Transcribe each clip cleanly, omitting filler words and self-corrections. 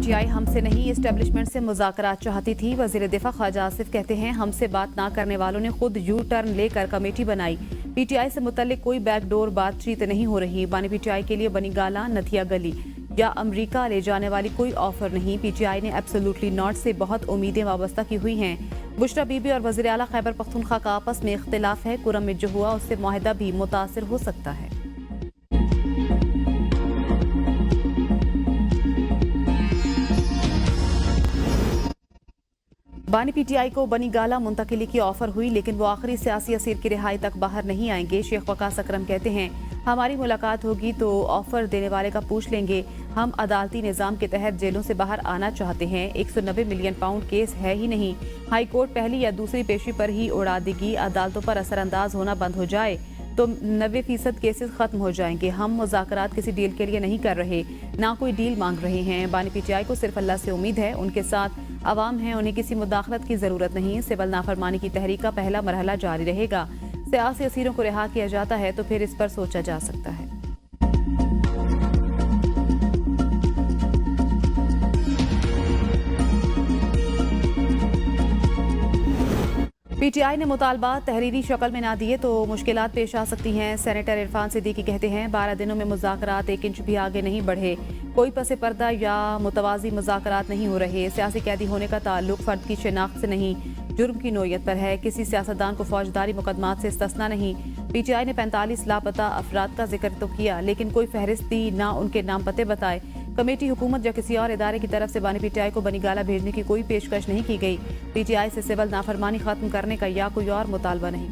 PTI हमसे नहीं establishment से मुज़ाकरात चाहती थी। वज़ीर दिफा ख्वाजा आसिफ कहते हैं हमसे बात ना करने वालों ने खुद यू टर्न लेकर कमेटी बनाई। पीटीआई से मुतल्लिक कोई बैकडोर बातचीत नहीं हो रही। बानी पीटीआई के लिए बनी गाला नथिया गली या अमरीका ले जाने वाली कोई ऑफर नहीं। पीटीआई ने एब्सोल्युटली नॉट से बहुत उम्मीदें वाबस्ता की हुई हैं। बुशरा बीबी और वज़ीर आला खैबर पख्तूनख्वा का आपस में इख्तिलाफ है। कुरम में जो हुआ उससे मुआहदा भी मुतासिर हो सकता है। बानी पीटीआई को बनी गाला मुंतकिली की ऑफर हुई, लेकिन वो आखिरी सियासी असीर की रिहाई तक बाहर नहीं आएंगे। शेख वकास अकरम कहते हैं हमारी मुलाकात होगी तो ऑफर देने वाले का पूछ लेंगे। हम अदालती निज़ाम के तहत जेलों से बाहर आना चाहते हैं। 190 मिलियन पाउंड केस है ही नहीं। हाई कोर्ट पहली या दूसरी पेशी पर ही उड़ा देगी। अदालतों पर असरअंदाज होना बंद हो जाए तो 90% केसेस खत्म हो जाएंगे। हम मुज़ाकरात किसी डील के लिए नहीं कर रहे, ना कोई डील मांग रहे हैं। बानी पीटीआई को सिर्फ अल्लाह से उम्मीद है, उनके साथ अवाम है, उन्हें किसी मुदाखलत की जरूरत नहीं। सिविल नाफरमानी की तहरीक का पहला मरहला जारी रहेगा। सियासी असीरों को रिहा किया जाता है तो फिर इस पर सोचा जा सकता है। पीटीआई ने मुतालबात तहरीरी शक्ल में ना दिए तो मुश्किलात पेश आ सकती हैं। सेनेटर इरफान सिद्दीकी कहते हैं 12 दिनों में मुज़ाकरात 1 इंच भी आगे नहीं बढ़े। कोई पसे पर्दा या मुतवाज़ी मुज़ाकरात नहीं हो रहे। सियासी कैदी होने का ताल्लुक फ़र्द की शिनाख्त से नहीं, जुर्म की नोयत पर है। किसी सियासतदान को फौजदारी मुकदमात से इस्तिस्ना नहीं। पीटीआई ने 45 लापता अफराद का जिक्र तो किया, लेकिन कोई फहरिस्त दी ना उनके नाम पते बताए। कमेटी, हुकूमत या किसी और इदारे की तरफ से बानी पीटीआई को बनी गाला भेजने की कोई पेशकश नहीं की गई। पीटीआई से सिविल नाफरमानी खत्म करने का या कोई और मुतालबा नहीं।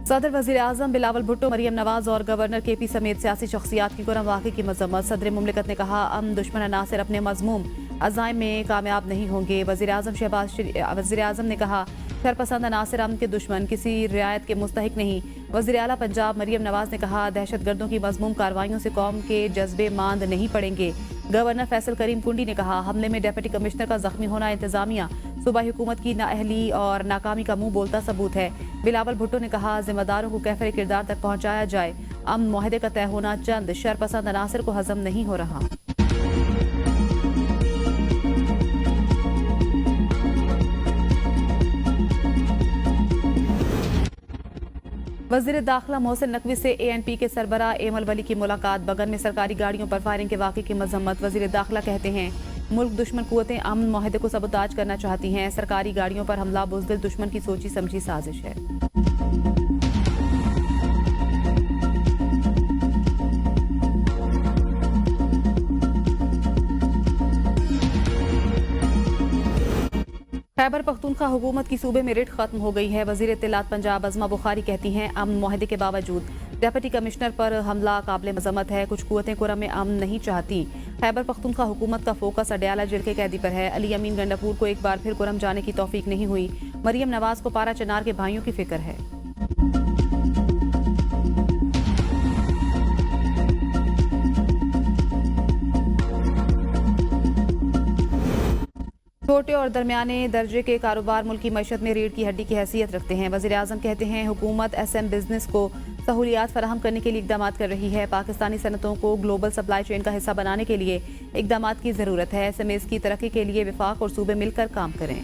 सदर वज़ीर आज़म बिलावल भुट्टो, मरियम नवाज और गवर्नर केपी समेत सियासी शख्सियात की कुरम वाक़े की मज़म्मत। सदर मुमलिकत ने कहा अमन दुश्मन अनासिर अपने मज़मूम अज़ाइम में कामयाब नहीं होंगे। वज़ीर आज़म ने कहा शरपसंद अनासिर अमन के दुश्मन, किसी रियायत के मुस्तहिक नहीं। वज़ीर आला पंजाब मरियम नवाज ने कहा दहशत गर्दों की मज़मूम कार्रवाइयों से कौम के जज्बे मांद नहीं पड़ेंगे। गवर्नर फैसल करीम कुंडी ने कहा हमले में डिप्टी कमिश्नर का जख्मी होना इंतजामिया, सूबाई हुकूमत की नाअहली और नाकामी का मुंह बोलता सबूत है। बिलावल भुट्टो ने कहा जिम्मेदारों को कैफर किरदार तक पहुंचाया जाए। अमन मुआहदे का तय होना चंद शरपसंद अनासिर को हजम नहीं हो रहा। वज़ीर दाखिला मोहसिन नकवी से ANP के सरबराह एमल वली की मुलाकात। बगन में सरकारी गाड़ियों पर फायरिंग के वाक़े की मजम्मत। वज़ीर दाखिला कहते हैं मुल्क दुश्मन कुव्वतें अमन मुआहदे को सबूताज करना चाहती हैं। सरकारी गाड़ियों पर हमला बुज़दिल दुश्मन की सोची समझी साजिश है। खैबर पख्तूनख्वा हुकूमत की सूबे में रिट खत्म हो गई है। वज़ीर इत्तलात पंजाब अज़मा बुखारी कहती हैं अमन मुआहदे के बावजूद डिप्टी कमिश्नर पर हमला काबिल मजम्मत है। कुछ कुव्वतें कुरम में अमन नहीं चाहती। खैबर पख्तूनख्वा हुकूमत का फोकस अडयाला जेल के कैदी पर है। अली अमीन गंडापुर को एक बार फिर कुरम जाने की तौफीक नहीं हुई। मरियम नवाज को पारा चनार के भाइयों की फिक्र है। छोटे और दरमियाने दर्जे के कारोबार मुल्क की मईशत में रीढ़ की हड्डी की हैसियत रखते हैं। वज़ीर आज़म कहते हैं हुकूमत SM बिजनेस को सहूलियात फराहम करने के लिए इक़दामात कर रही है। पाकिस्तानी सनतों को ग्लोबल सप्लाई चेन का हिस्सा बनाने के लिए इक़दामात की ज़रूरत है। SMEs की तरक्की के लिए विफाक और सूबे मिलकर काम करें।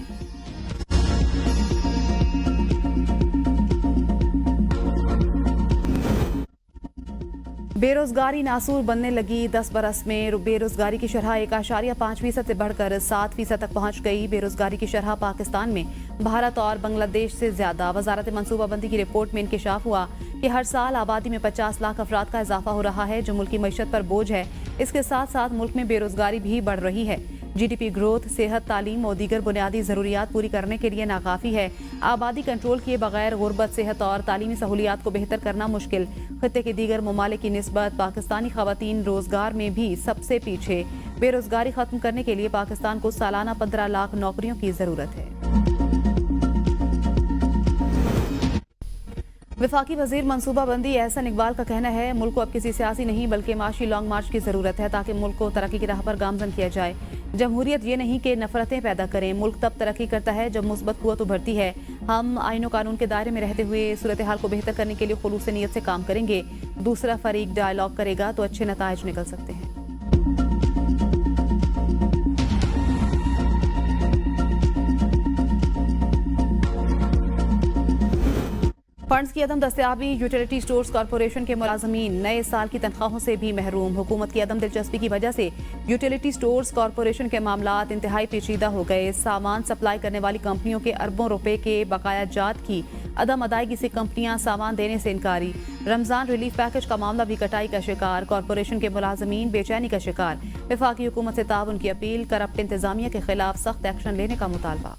बेरोजगारी नासूर बनने लगी। 10 बरस में बेरोजगारी की शरह 1.5% से बढ़कर 7% तक पहुंच गई। बेरोजगारी की शरह पाकिस्तान में भारत और बांग्लादेश से ज्यादा। वजारत मनसूबाबंदी की रिपोर्ट में इंकशाफ हुआ कि हर साल आबादी में 50 लाख अफराद का इजाफा हो रहा है, जो मुल्क की मईशत पर बोझ है। इसके साथ साथ मुल्क में बेरोजगारी भी बढ़ रही है। GDP ग्रोथ, सेहत, तालीम और दीगर बुनियादी ज़रूरियात पूरी करने के लिए नाकाफ़ी है। आबादी कंट्रोल किए बगैर गुर्बत, सेहत और तालीमी सहूलियात को बेहतर करना मुश्किल। खित्ते के दीगर ममालिक की निस्बत पाकिस्तानी ख़वातीन रोजगार में भी सबसे पीछे। बेरोजगारी खत्म करने के लिए पाकिस्तान को सालाना 15 लाख नौकरियों की ज़रूरत है। वफाकी वजीर मनसूबाबंदी एहसन इकबाल का कहना है मुल्क को अब किसी सियासी नहीं बल्कि माशी लॉन्ग मार्च की जरूरत है ताकि मुल्क को तरक्की की राह पर गामजन किया जाए। जमहूरियत ये नहीं कि नफरतें पैदा करें। मुल्क तब तरक्की करता है जब मुस्बत कुव्वत उभरती है। हम आईन और कानून के दायरे में रहते हुए सूरत हाल को बेहतर करने के लिए खुलूस नीयत से काम करेंगे। दूसरा फरीक डायलॉग करेगा तो अच्छे नताइज निकल सकते हैं। फंड्स की अदम दस्तयाबी, यूटिलिटी स्टोर्स कॉरपोरेशन के मुलाजमीन नए साल की तनख्वाहों से भी महरूम। हुकूमत की अदम दिलचस्पी की वजह से यूटिलिटी स्टोर्स कॉरपोरेशन के मामलात इंतहाई पेचीदा हो गए। सामान सप्लाई करने वाली कंपनियों के अरबों रुपए के बकाया जात की अदम अदायगी से कंपनियां सामान देने से इनकारी। रमजान रिलीफ पैकेज का मामला भी कटाई का शिकार। कॉरपोरेशन के मुलाजमीन बेचैनी का शिकार। वफाकी हुकूमत से ताउन की अपील। करप्ट इंतजामिया के खिलाफ सख्त एक्शन लेने का मुतालबा।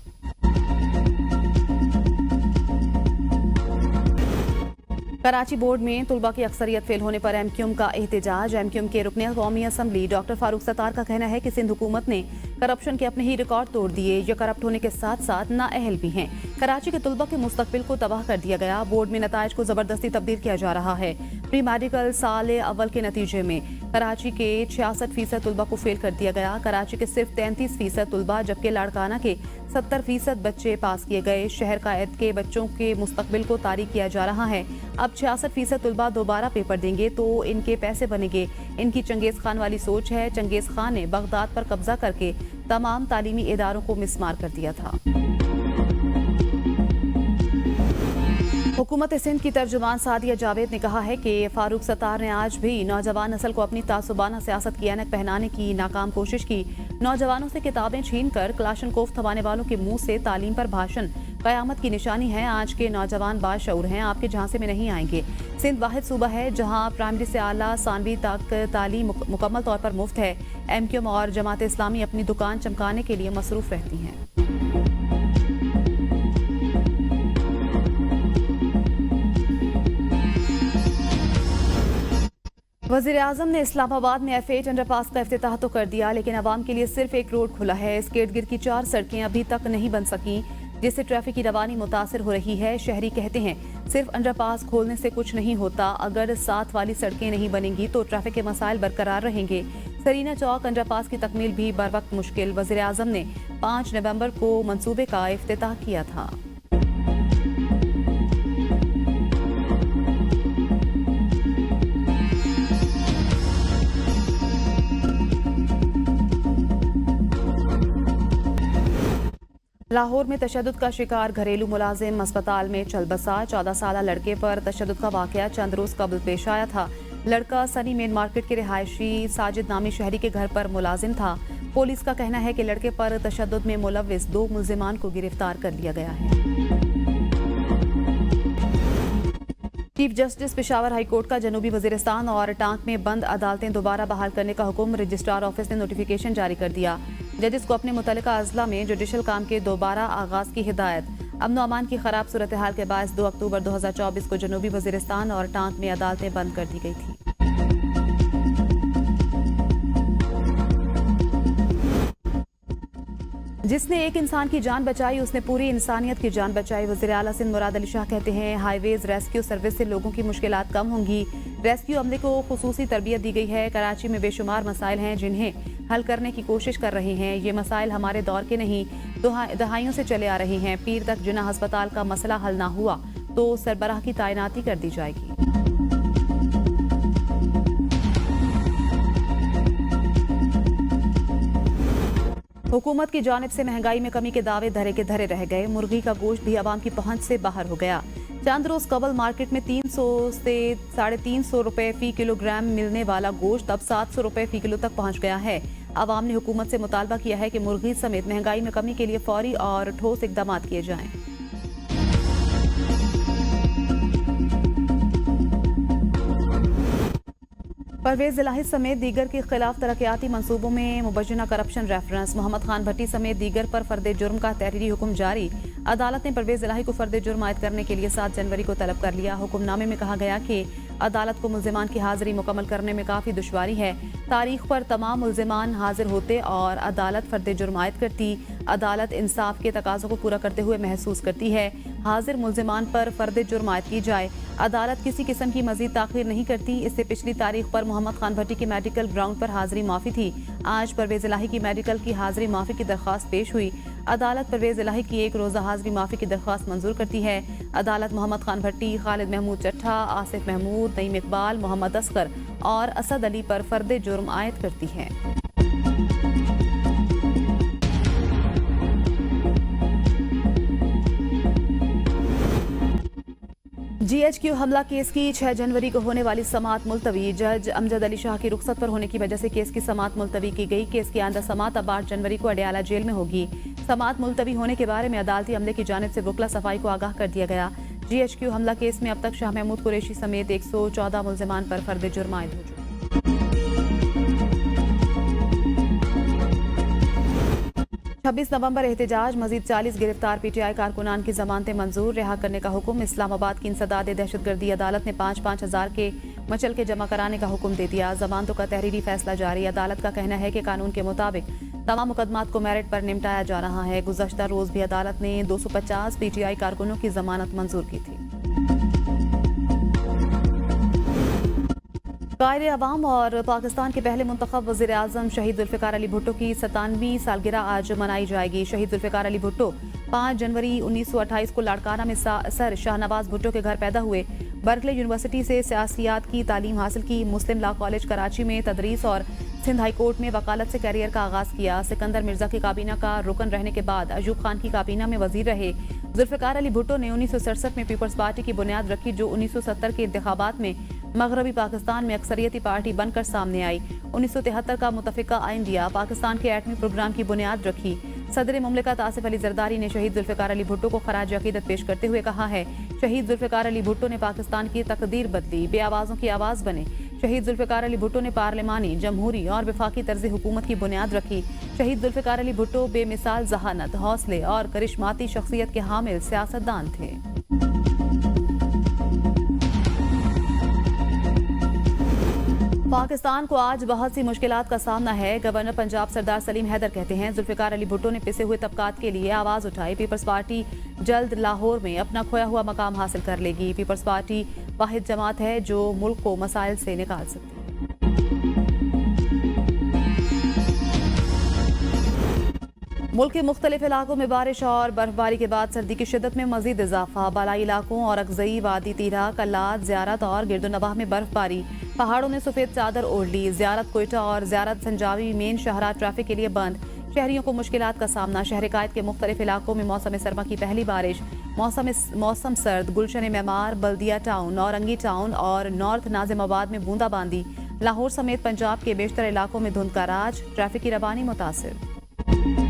कराची बोर्ड में तुलबा की अक्सरियत फेल होने पर एमक्यूएम का एहतजाज। एमक्यूएम के रुकने कौमी असम्बली डॉक्टर फारूक सत्तार का कहना है कि सिंध हुकूमत ने करप्शन के अपने ही रिकॉर्ड तोड़ दिए। ये करप्ट होने के साथ साथ नाअहल भी हैं। कराची के तुलबा के मुस्तकबिल को तबाह कर दिया गया। बोर्ड में नताइज को जबरदस्ती तब्दील किया जा रहा है। प्री मेडिकल साल अव्वल के नतीजे में कराची के 66% तुलबा को फेल कर दिया गया। कराची के सिर्फ 33% तुलबा जबकि लाड़काना के 70% बच्चे पास किए गए। शहर कायद के बच्चों के मुस्तकबिल को तारीख किया जा रहा है। अब 66% तुलबा दोबारा पेपर देंगे तो इनके पैसे बनेंगे। इनकी चंगेज खान वाली सोच है। चंगेज खान ने बगदाद पर कब्जा करके तमाम तालीमी इदारों को मिसमार कर दिया था। हुकूमत सिंध की तर्जुमान सादिया जावेद ने कहा है कि फारूक सत्तार ने आज भी नौजवान नस्ल को अपनी तासुबाना सियासत की ऐनक पहनाने की नाकाम कोशिश की। नौजवानों से किताबें छीन कर क्लाशनकोफ थमाने वालों के मुंह से तालीम पर भाषण कयामत की निशानी है। आज के नौजवान बाशऊर हैं, आपके झांसे में नहीं आएंगे। सिंध वाहिद सूबा है जहां प्राइमरी से आला सानवी तक तालीम मुकम्मल तौर पर मुफ्त है। एमक्यूएम और जमात इस्लामी अपनी दुकान चमकाने के लिए मसरूफ रहती हैं। वज़ीर आज़म ने इस्लामाबाद में F8 अंडरपास का इफ्तिताह तो कर दिया, लेकिन आवाम के लिए सिर्फ एक रोड खुला है। इसके इर्द गिर्द की 4 सड़कें अभी तक नहीं बन सकी, जिससे ट्रैफिक की रवानी मुतासिर हो रही है। शहरी कहते हैं सिर्फ अंडरपास खोलने से कुछ नहीं होता, अगर साथ वाली सड़कें नहीं बनेंगी तो ट्रैफिक के मसाइल बरकरार रहेंगे। सरीना चौक अंडरपास की तकमील भी बर वक्त मुश्किल। वज़ीर आज़म ने 5 नवंबर को मंसूबे का इफ्तिताह किया था। लाहौर में तशद्दुद का शिकार घरेलू मुलाजिम अस्पताल में चल बसा। 14 साला लड़के पर तशद्दुद का वाकया चंद रोज कबल पेश आया था। लड़का सनी मेन मार्केट के रिहायशी साजिद नामी शहरी के घर पर मुलाजिम था। पुलिस का कहना है कि लड़के पर तशद्दुद में मुलव्विस 2 मुल्जिमान को गिरफ्तार कर लिया गया है। Chief justice Peshawar high court का जनूबी वजीरिस्तान और टांक में बंद अदालतें दोबारा बहाल करने का हुक्म। रजिस्ट्रार ऑफिस ने नोटिफिकेशन जारी कर दिया। जजिस को अपने मुतल्लिका अजला में जुडिशल काम के दोबारा आगाज की हिदायत। अमन अमान की खराब सूरत हाल के बायस 2 अक्टूबर 2024 को जनूबी वजीरिस्तान और टांक में अदालतें बंद कर दी गई थी। जिसने एक इंसान की जान बचाई उसने पूरी इंसानियत की जान बचाई। वज़ीर आला सिंध मुराद अली शाह कहते हैं हाईवेज रेस्क्यू सर्विस से लोगों की मुश्किलात कम होंगी। रेस्क्यू अमले को खुसूसी तरबियत दी गई है। कराची में बेशुमार मसाइल हैं जिन्हें हल करने की कोशिश कर रहे हैं। ये मसाइल हमारे दौर के नहीं, दहाइयों से चले आ रहे हैं। पीर तक जिना अस्पताल का मसला हल ना हुआ तो सरबराह की तैनाती कर दी जाएगी। हुकूमत की जानिब से महंगाई में कमी के दावे धरे के धरे रह गए। मुर्गी का गोश्त भी आवाम की पहुंच से बाहर हो गया। चंद रोज कबल मार्केट में 300 से 350 रुपए फी किलोग्राम मिलने वाला गोश्त अब 700 रुपए फी किलो तक पहुंच गया है। आवाम ने हुकूमत से मुतालबा किया है कि मुर्गी समेत महंगाई में कमी के लिए फौरी और ठोस इकदाम किए जाएं। परवेज इलाही समेत दीगर के खिलाफ तरक्याती मंसूबों में मुबज्जना करप्शन रेफरेंस। मोहम्मद खान भट्टी समेत दीगर पर फर्द जुर्म का तहरीरी हुक्म जारी। अदालत ने परवेज इलाही को फर्द जुर्म आयद करने के लिए 7 जनवरी को तलब कर लिया। हुक्मनामे में कहा गया कि अदालत को मुल्जिमान की हाजिरी मुकम्मल करने में काफ़ी दुश्वारी है। तारीख पर तमाम मुल्जिमान हाजिर होते और अदालत फर्द जुर्म आयद करती। अदालत इंसाफ के तकाज़ों को पूरा करते हुए महसूस करती है। हाजिर मुल्जिमान पर फर्द जुर्म आयद की जाए। अदालत किसी किस्म की मजीद ताखीर नहीं करती। इससे पिछली तारीख पर मोहम्मद खान भट्टी की मेडिकल ग्राउंड पर हाजिरी माफी थी। आज परवेज इलाही की मेडिकल की हाजिरी माफी की दरख्वास्त पेश हुई। अदालत परवेज इलाही की एक रोजा हाजिरी माफी की दरख्वास्त मंजूर करती है। अदालत मोहम्मद खान भट्टी, खालिद महमूद चट्ठा, आसिफ महमूद, नईम इकबाल, मोहम्मद असगर और असद अली पर फर्द जुर्म आयद करती है। GHQ हमला केस की 6 जनवरी को होने वाली समाअत मुलतवी। जज अमजद अली शाह की रुखसत पर होने की वजह से केस की समाअत मुलतवी की गई। केस की आंदा समाअत अब 8 जनवरी को अडयाला जेल में होगी। समाअत मुलतवी होने के बारे में अदालती अमले की जानिब से वकला सफाई को आगाह कर दिया गया। GHQ हमला केस में अब तक शाह महमूद कुरैशी समेत 114 मुल्जिमान पर फर्द जुर्म आयद हो चुके। 26 नवंबर एहतजाज, मजीद 40 गिरफ्तार PTI कारकुनान की जमानतें मंजूर, रिहा करने का हुक्म। इस्लामाबाद की इंसदाद दहशतगर्दी अदालत ने 5-5 हजार के मचल के जमा कराने का हुक्म दे दिया। जमानतों का तहरीरी फैसला जारी। अदालत का कहना है कि कानून के मुताबिक तमाम मुकदमात को मेरिट पर निपटाया जा रहा है। गुज़श्ता रोज भी अदालत ने 250 PTI कारकुनों की जमानत मंजूर की थी। कायदे अवाम और पाकिस्तान के पहले मुंतखब वज़ीर आज़म शहीद जुल्फ़िकार अली भुट्टो की 97वीं सालगिरह आज मनाई जाएगी। शहीद जुल्फ़िकार अली भुट्टो 5 जनवरी 1928 को लाड़काना में सर शाहनवाज भुट्टो के घर पैदा हुए। बर्कले यूनिवर्सिटी से सियासियात की तालीम हासिल की। मुस्लिम लॉ कॉलेज कराची में तदरीस और सिंध हाई कोर्ट में वकालत से करियर का आगाज किया। सिकंदर मिर्जा की काबीना का रुकन रहने के बाद अयूब खान की काबीना में वजीर रहे। जुल्फ़िकार अली भुट्टो ने 1967 में पीपल्स पार्टी की बुनियाद रखी, जो 1970 के इंतखाबात में मगरबी पाकिस्तान में अक्सरियती पार्टी बनकर सामने आई। 1973 का मुतफ़िका आइन दिया, पाकिस्तान के एटमी प्रोग्राम की बुनियाद रखी। सदर मुमलिकत आसिफ अली जरदारी ने शहीद जुल्फ़िकार अली भुट्टो को खराज अकीदत पेश करते हुए कहा है, शहीद जुल्फ़िकार अली भुट्टो ने पाकिस्तान की तकदीर बदली, बेआवाज़ों की आवाज़ बने। शहीद जुल्फ़िकार अली भुट्टो ने पार्लिमानी, जमहूरी और वफाकी तर्ज हुकूमत की बुनियाद रखी। शहीद जुल्फ़िकार अली भुट्टो बेमिसाल जहानत, हौसले और करिश्माती शख्सियत के हामिल सियासतदान थे। पाकिस्तान को आज बहुत सी मुश्किलात का सामना है। गवर्नर पंजाब सरदार सलीम हैदर कहते हैं, जुल्फ़िकार अली भुट्टो ने पिसे हुए तबकात के लिए आवाज़ उठाई। पीपल्स पार्टी जल्द लाहौर में अपना खोया हुआ मकाम हासिल कर लेगी। पीपल्स पार्टी वाहिद जमात है जो मुल्क को मसाइल से निकाल सकती है। मुल्क के मुख्तलिफ इलाकों में बारिश और बर्फबारी के बाद सर्दी की शिद्दत में मजीद इजाफा। बालाई इलाकों और अगजई, वादी तीरा, कल्लात, ज़ियारत और गिरदोनवाह में बर्फबारी। पहाड़ों ने सफ़ेद चादर ओढ़ ली। ज़ियारत, कोयटा और ज़ियारत संजावी मेन शहरा ट्रैफिक के लिए बंद। शहरियों को मुश्किलात का सामना। शहर कायद के मुख्तलिफ इलाकों में मौसम सरमा की पहली बारिश। मौसम सर्द। गुलशन मेमार, बल्दिया टाउन, औरंगी टाउन और नॉर्थ नाजिमाबाद में बूंदाबांदी। लाहौर समेत पंजाब के बेशतर इलाकों में धुंध का राज। ट्रैफिक की रवानी मुतासिर।